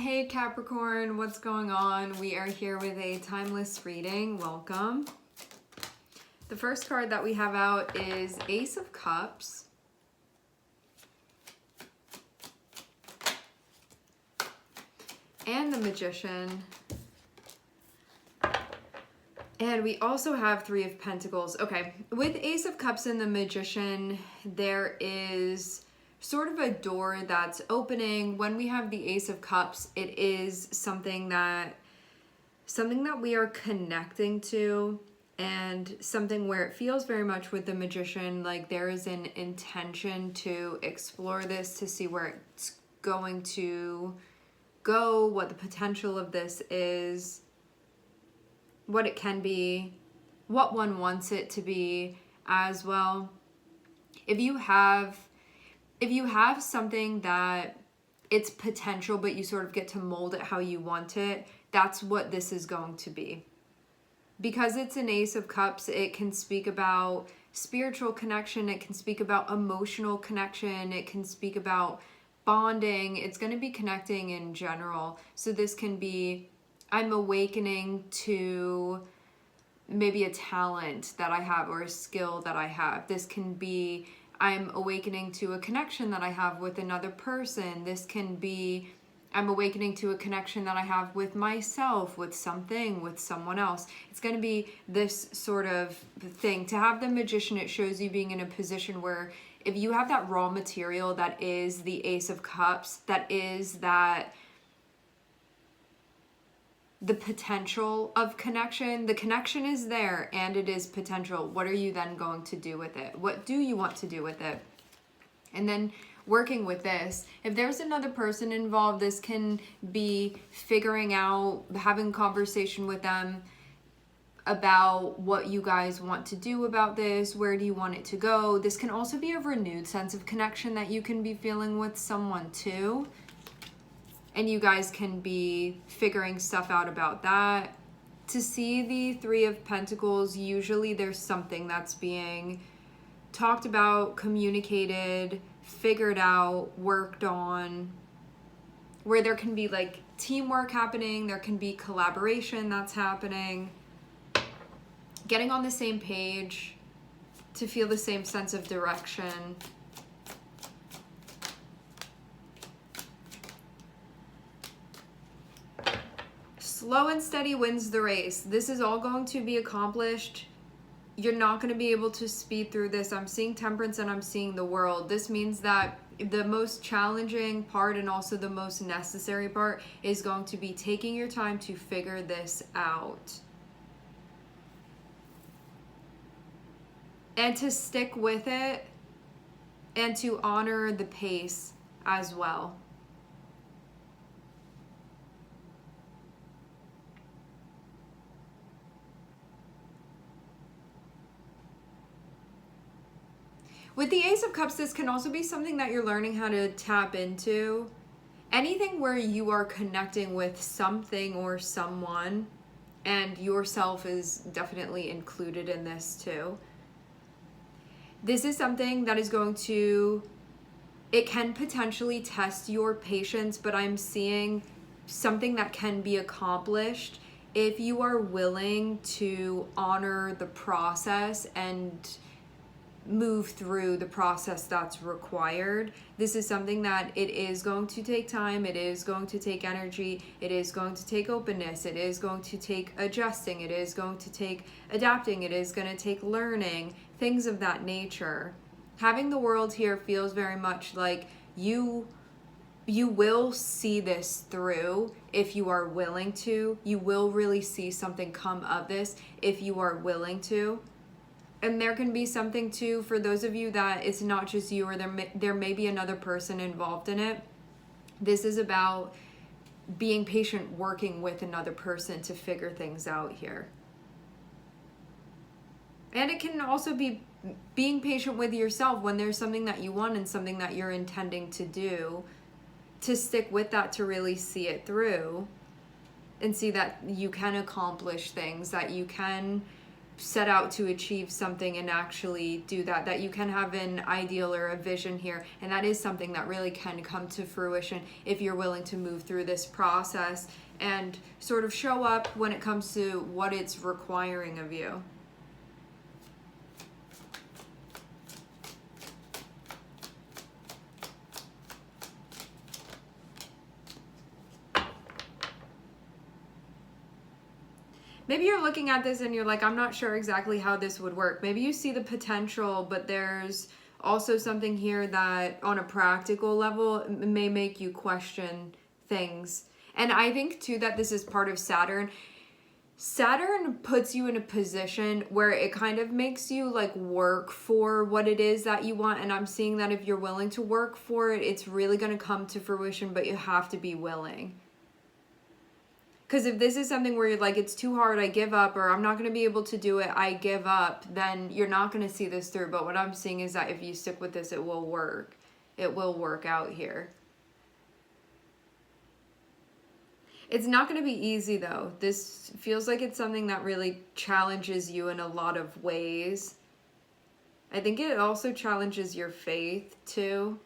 Hey Capricorn, what's going on? We are here with a timeless reading. Welcome. The first card that we have out is Ace of Cups. And the Magician. And we also have Three of Pentacles. Okay, with Ace of Cups and the Magician, there is sort of a door that's opening. When we have the Ace of Cups, it is something that we are connecting to, and something where it feels very much with the Magician like there is an intention to explore this, to see where it's going to go, what the potential of this is, what it can be, what one wants it to be as well. If you have something that it's potential, but you sort of get to mold it how you want it, that's what this is going to be. Because it's an Ace of Cups, it can speak about spiritual connection, it can speak about emotional connection, it can speak about bonding, it's going to be connecting in general. So this can be, I'm awakening to maybe a talent that I have or a skill that I have. This can be, I'm awakening to a connection that I have with another person. This can be, I'm awakening to a connection that I have with myself, with something, with someone else. It's going to be this sort of thing. To have the Magician, it shows you being in a position where if you have that raw material that is the Ace of Cups, that is that the potential of connection. The connection is there and it is potential. What are you then going to do with it? What do you want to do with it? And then working with this, if there's another person involved, this can be figuring out, having conversation with them about what you guys want to do about this. Where do you want it to go? This can also be a renewed sense of connection that you can be feeling with someone too. And you guys can be figuring stuff out about that. To see the Three of Pentacles, usually there's something that's being talked about, communicated, figured out, worked on, where there can be like teamwork happening, there can be collaboration that's happening, getting on the same page to feel the same sense of direction. Slow and steady wins the race. This is all going to be accomplished. You're not going to be able to speed through this. I'm seeing Temperance and I'm seeing the World. This means that the most challenging part and also the most necessary part is going to be taking your time to figure this out. And to stick with it and to honor the pace as well. With the Ace of Cups, this can also be something that you're learning how to tap into. Anything where you are connecting with something or someone, and yourself is definitely included in this too. This is something that is going to, it can potentially test your patience, but I'm seeing something that can be accomplished if you are willing to honor the process and move through the process that's required. This is something that it is going to take time, it is going to take energy, it is going to take openness, it is going to take adjusting, it is going to take adapting, it is going to take learning, things of that nature. Having the World here feels very much like you will see this through if you are willing to. You will really see something come of this if you are willing to. And there can be something too for those of you that it's not just you, or there may be another person involved in it. This is about being patient, working with another person to figure things out here. And it can also be being patient with yourself when there's something that you want and something that you're intending to do, to stick with that, to really see it through and see that you can accomplish things, that you can set out to achieve something and actually do that, that you can have an ideal or a vision here, and that is something that really can come to fruition if you're willing to move through this process and sort of show up when it comes to what it's requiring of you. Maybe you're looking at this and you're like, I'm not sure exactly how this would work. Maybe you see the potential, but there's also something here that on a practical level may make you question things. And I think too that this is part of Saturn. Saturn puts you in a position where it kind of makes you like work for what it is that you want. And I'm seeing that if you're willing to work for it, it's really going to come to fruition, but you have to be willing. Because if this is something where you're like, it's too hard, I give up, or I'm not going to be able to do it, I give up, then you're not going to see this through. But what I'm seeing is that if you stick with this, it will work. It will work out here. It's not going to be easy, though. This feels like it's something that really challenges you in a lot of ways. I think it also challenges your faith, too.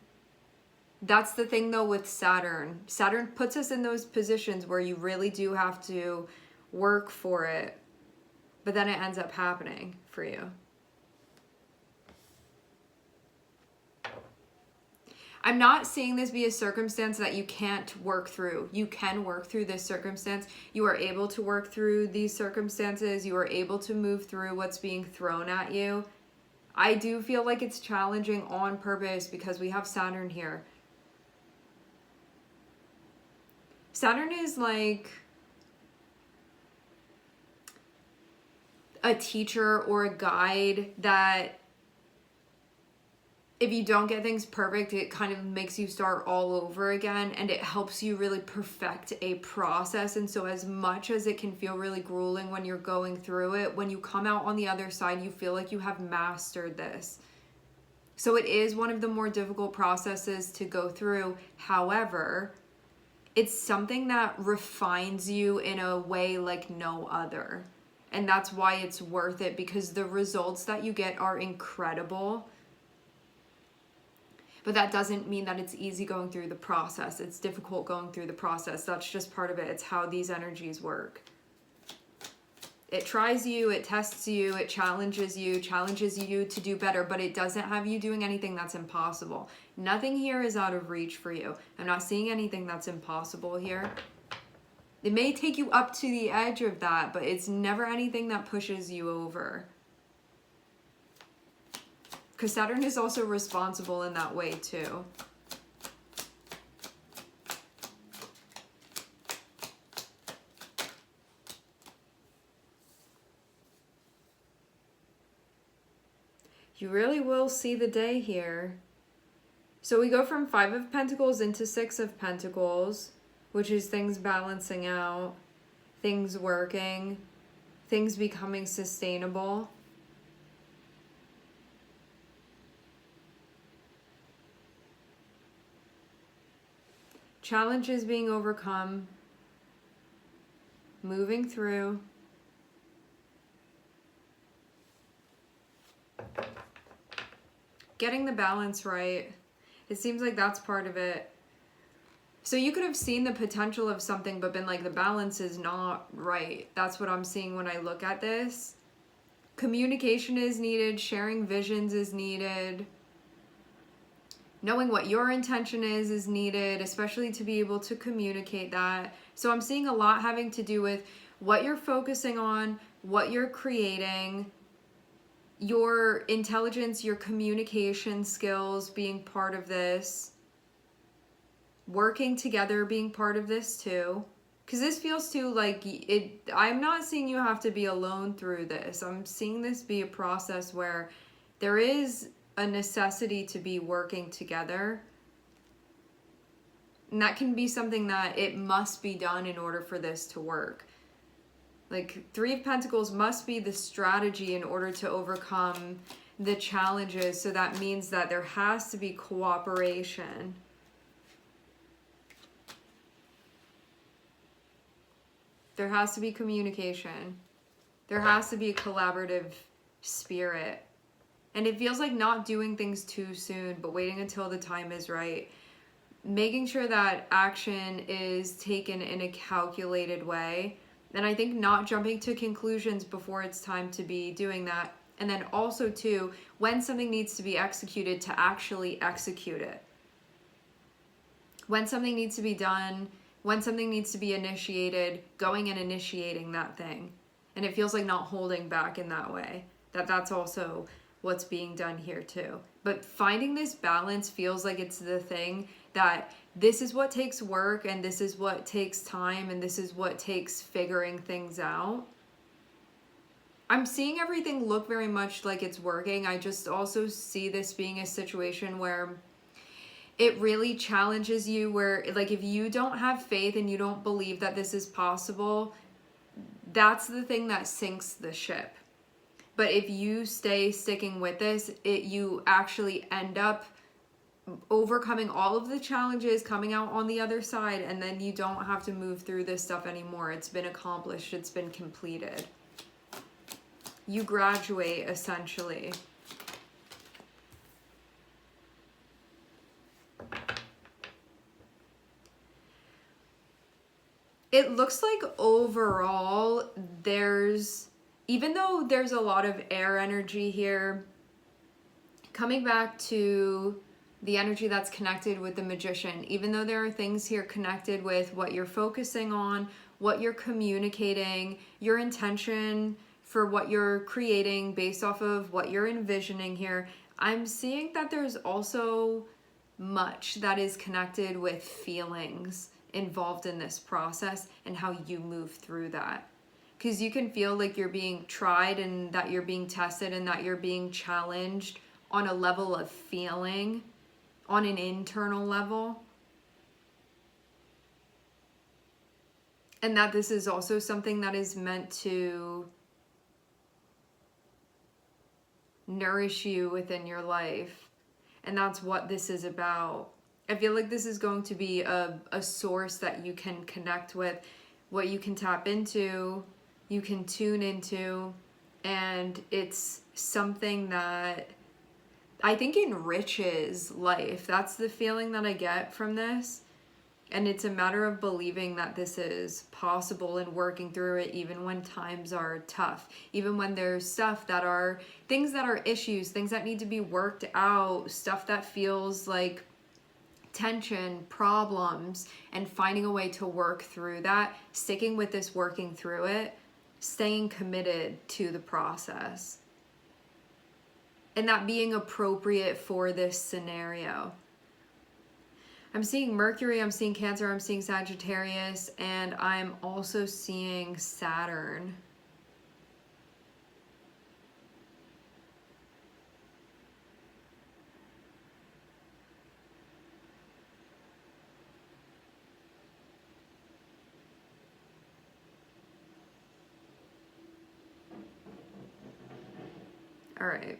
That's the thing, though, with Saturn. Saturn puts us in those positions where you really do have to work for it, but then it ends up happening for you. I'm not seeing this be a circumstance that you can't work through. You can work through this circumstance. You are able to work through these circumstances. You are able to move through what's being thrown at you. I do feel like it's challenging on purpose because we have Saturn here. Saturn is like a teacher or a guide that if you don't get things perfect, it kind of makes you start all over again, and it helps you really perfect a process. And so as much as it can feel really grueling when you're going through it, when you come out on the other side, you feel like you have mastered this. So it is one of the more difficult processes to go through. However, it's something that refines you in a way like no other. And that's why it's worth it, because the results that you get are incredible. But that doesn't mean that it's easy going through the process. It's difficult going through the process. That's just part of it. It's how these energies work. It tries you, it tests you, it challenges you to do better, but it doesn't have you doing anything that's impossible. Nothing here is out of reach for you. I'm not seeing anything that's impossible here. It may take you up to the edge of that, but it's never anything that pushes you over. Because Saturn is also responsible in that way too. You really will see the day here. So we go from 5 of Pentacles into 6 of Pentacles, which is things balancing out, things working, things becoming sustainable. Challenges being overcome, moving through. Getting the balance right. It seems like that's part of it. So you could have seen the potential of something but been like, the balance is not right. That's what I'm seeing when I look at this. Communication is needed. Sharing visions is needed. Knowing what your intention is needed, especially to be able to communicate that. So I'm seeing a lot having to do with what you're focusing on, what you're creating, your intelligence, your communication skills being part of this, working together being part of this too. Because this feels too like it. I'm not seeing you have to be alone through this. I'm seeing this be a process where there is a necessity to be working together. And that can be something that it must be done in order for this to work. Like 3 of Pentacles must be the strategy in order to overcome the challenges. So that means that there has to be cooperation. There has to be communication. There has to be a collaborative spirit. And it feels like not doing things too soon, but waiting until the time is right. Making sure that action is taken in a calculated way. And I think not jumping to conclusions before it's time to be doing that. And then also too, when something needs to be executed, to actually execute it. When something needs to be done, when something needs to be initiated, going and initiating that thing. And it feels like not holding back in that way. That's also what's being done here too. But finding this balance feels like it's the thing that this is what takes work, and this is what takes time, and this is what takes figuring things out. I'm seeing everything look very much like it's working. I just also see this being a situation where it really challenges you, where like if you don't have faith and you don't believe that this is possible, that's the thing that sinks the ship. But if you stay sticking with this, you actually end up overcoming all of the challenges, coming out on the other side, and then you don't have to move through this stuff anymore. It's been accomplished, it's been completed. You graduate, essentially. It looks like overall even though there's a lot of air energy here, coming back to the energy that's connected with the Magician, even though there are things here connected with what you're focusing on, what you're communicating, your intention for what you're creating based off of what you're envisioning here, I'm seeing that there's also much that is connected with feelings involved in this process and how you move through that. Because you can feel like you're being tried and that you're being tested and that you're being challenged on a level of feeling, on an internal level. And that this is also something that is meant to nourish you within your life. And that's what this is about. I feel like this is going to be a source that you can connect with, what you can tap into, you can tune into, and it's something that I think enriches life. That's the feeling that I get from this. And it's a matter of believing that this is possible and working through it even when times are tough. Even when there's stuff that are, things that are issues, things that need to be worked out, stuff that feels like tension, problems, and finding a way to work through that, sticking with this, working through it, staying committed to the process. And that being appropriate for this scenario. I'm seeing Mercury, I'm seeing Cancer, I'm seeing Sagittarius, and I'm also seeing Saturn. All right.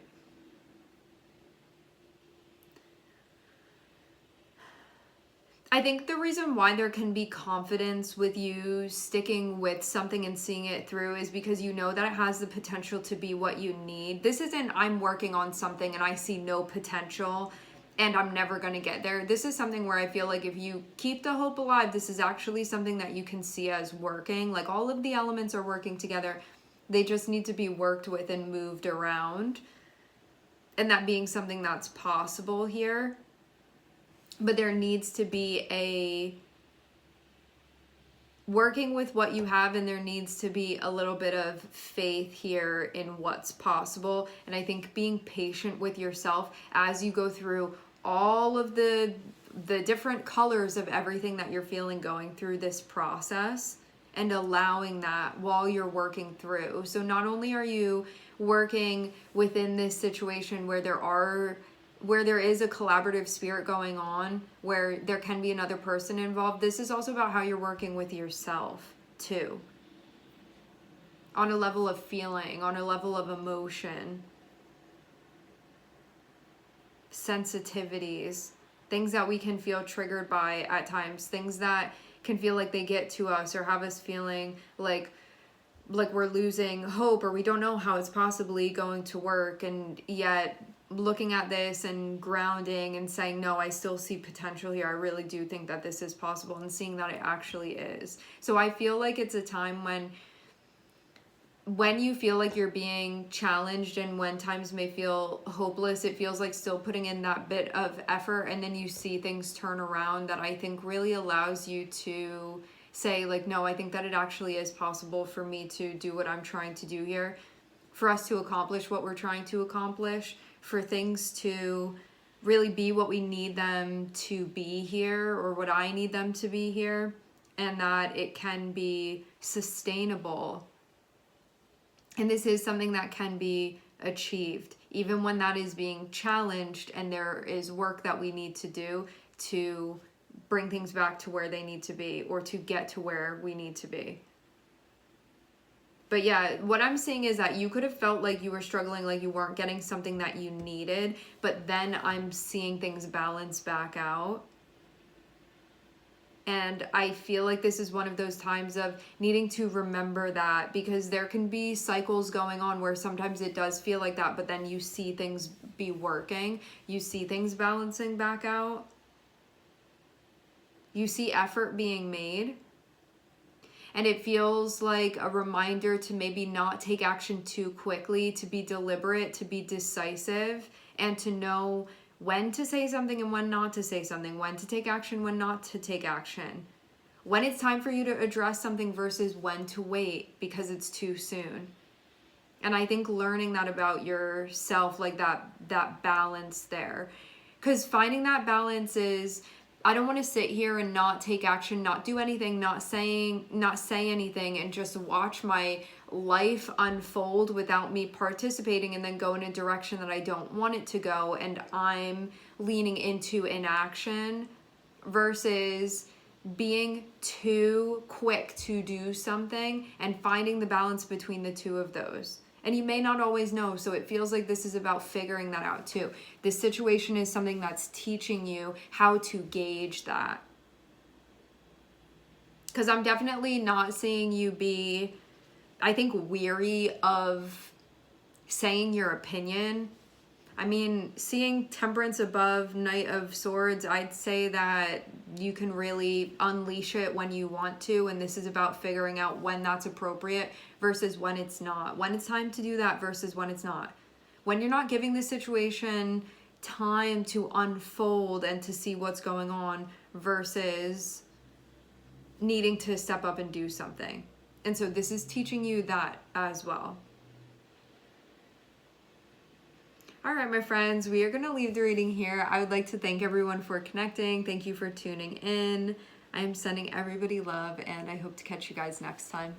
I think the reason why there can be confidence with you sticking with something and seeing it through is because you know that it has the potential to be what you need. This isn't I'm working on something and I see no potential and I'm never going to get there. This is something where I feel like if you keep the hope alive, this is actually something that you can see as working. Like all of the elements are working together. They just need to be worked with and moved around. And that being something that's possible here. But there needs to be a working with what you have, and there needs to be a little bit of faith here in what's possible. And I think being patient with yourself as you go through all of the different colors of everything that you're feeling going through this process, and allowing that while you're working through. So not only are you working within this situation where there is a collaborative spirit going on, where there can be another person involved, this is also about how you're working with yourself too. On a level of feeling, on a level of emotion, sensitivities, things that we can feel triggered by at times, things that can feel like they get to us or have us feeling like like we're losing hope, or we don't know how it's possibly going to work, and yet looking at this and grounding and saying, no, I still see potential here. I really do think that this is possible, and seeing that it actually is. So I feel like it's a time when you feel like you're being challenged and when times may feel hopeless, it feels like still putting in that bit of effort, and then you see things turn around, that I think really allows you to say, like, no, I think that it actually is possible for me to do what I'm trying to do here, for us to accomplish what we're trying to accomplish, for things to really be what we need them to be here, or what I need them to be here, and that it can be sustainable. And this is something that can be achieved, even when that is being challenged and there is work that we need to do to bring things back to where they need to be, or to get to where we need to be. But yeah, what I'm seeing is that you could have felt like you were struggling, like you weren't getting something that you needed, but then I'm seeing things balance back out. And I feel like this is one of those times of needing to remember that, because there can be cycles going on where sometimes it does feel like that, but then you see things be working. You see things balancing back out. You see effort being made. And it feels like a reminder to maybe not take action too quickly, to be deliberate, to be decisive, and to know when to say something and when not to say something, when to take action, when not to take action, when it's time for you to address something versus when to wait because it's too soon. And I think learning that about yourself, like that balance there, because finding that balance is, I don't want to sit here and not take action, not do anything, not say anything, and just watch my life unfold without me participating, and then go in a direction that I don't want it to go, and I'm leaning into inaction, versus being too quick to do something and finding the balance between the two of those. And you may not always know, so it feels like this is about figuring that out too. This situation is something that's teaching you how to gauge that. Because I'm definitely not seeing you be, I think, weary of saying your opinion. I mean, seeing Temperance above Knight of Swords, I'd say that you can really unleash it when you want to, and this is about figuring out when that's appropriate versus when it's not. When it's time to do that versus when it's not. When you're not giving the situation time to unfold and to see what's going on versus needing to step up and do something. And so this is teaching you that as well. All right, my friends, we are going to leave the reading here. I would like to thank everyone for connecting. Thank you for tuning in. I'm sending everybody love, and I hope to catch you guys next time.